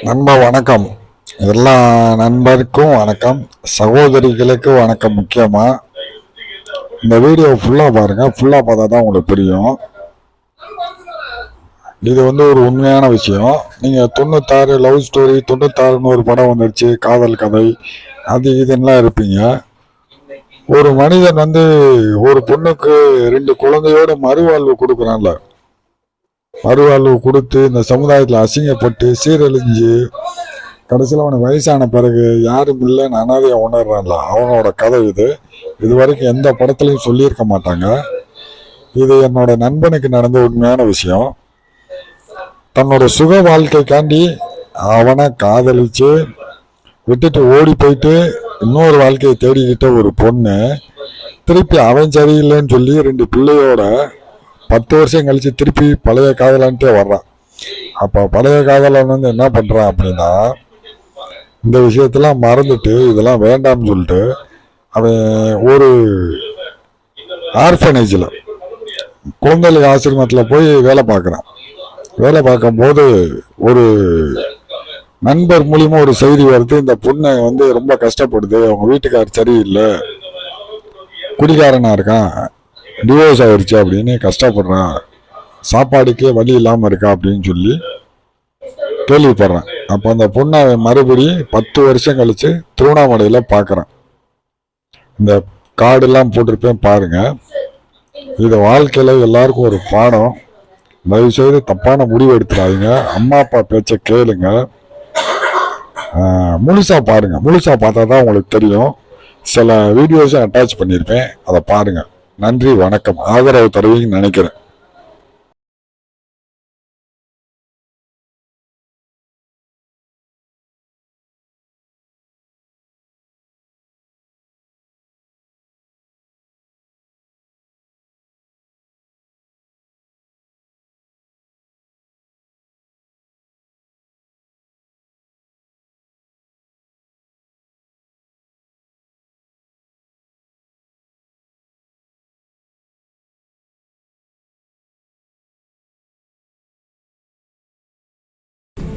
நண்பா வணக்கம். எல்லா நண்பருக்கும் வணக்கம், சகோதரிகளுக்கு வணக்கம். முக்கியமா இந்த வீடியோ ஃபுல்லா பாருங்க. ஃபுல்லா பார்த்தா தான் உங்களுக்கு புரியும். இது ஒரு உண்மையான விஷயம். நீங்க 96 லவ் ஸ்டோரி, 96ன்னு ஒரு படம் வந்துருச்சு, காதல் கதை, அது இதுன்னெலாம் இருப்பீங்க. ஒரு மனிதன் ஒரு பொண்ணுக்கு 2 குழந்தையோட மறுவாழ்வு கொடுக்குறான்ல, மறுவாழ்வு கொடுத்து இந்த சமுதாயத்தில் அசிங்கப்பட்டு சீரழிஞ்சு கடைசியில் அவனுக்கு வயசான பிறகு யாரும் இல்லைன்னு அனாதையை உணர்றான்ல, அவனோட கதை இது. இது வரைக்கும் எந்த படத்துலையும் சொல்லியிருக்க மாட்டாங்க. இது என்னோட நண்பனுக்கு நடந்த உண்மையான விஷயம். தன்னோட சுக வாழ்க்கைக்காண்டி அவனை காதலிச்சு விட்டுட்டு ஓடி போயிட்டு இன்னொரு வாழ்க்கையை தேடிக்கிட்ட ஒரு பொண்ணு திருப்பி அவன் சரியில்லைன்னு சொல்லி 2 பிள்ளையோட 10 வருஷம் கழிச்சு திருப்பி பழைய காதலான்ட்டே வர்றான். அப்போ பழைய காதலன் என்ன பண்ணுறான் அப்படின்னா, இந்த விஷயத்தெல்லாம் மறந்துட்டு இதெல்லாம் வேண்டாம்னு சொல்லிட்டு அவன் ஒரு ஆர்ஃபனேஜில், குழந்தைகளுக்கு ஆசிரமத்தில் போய் வேலை பார்க்குறான். வேலை பார்க்கும்போது ஒரு நண்பர் மூலியமா ஒரு செய்தி வருது, இந்த பொண்ணை ரொம்ப கஷ்டப்படுது, அவங்க வீட்டுக்காரர் சரியில்லை, குடிகாரனா இருக்கான், டிவோர்ஸ் ஆயிடுச்சு அப்படின்னு கஷ்டப்படுறான், சாப்பாடுக்கே வழி இல்லாமல் இருக்கா அப்படின்னு சொல்லி கேள்விப்படுறான். அப்போ அந்த பொண்ணை மறுபடி 10 வருஷம் கழிச்சு திருவண்ணாமலையில் பார்க்குறான். இந்த கார்டெல்லாம் போட்டிருப்பேன் பாருங்க. இது வாழ்க்கையில் எல்லாருக்கும் ஒரு பாடம். தயவுசெய்து தப்பான முடிவு எடுத்துடாதீங்க. அம்மா அப்பா பேச்சை கேளுங்க. முழுசா பாருங்க. முழுசா பார்த்தா தான் உங்களுக்கு தெரியும். சில வீடியோஸை அட்டாச் பண்ணியிருப்பேன், அதை பாருங்க. நன்றி, வணக்கம். ஆதரவு தருவீங்கன்னு நினைக்கிறேன்.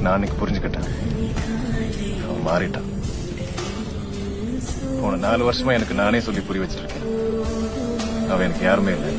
நான் அன்னைக்கு புரிஞ்சுக்கிட்டேன், அவன் மாறிட்டான். போன 4 வருஷமா எனக்கு நானே சொல்லி புரிய வச்சிருக்கேன், அவன் எனக்கு யாருமே இல்லை.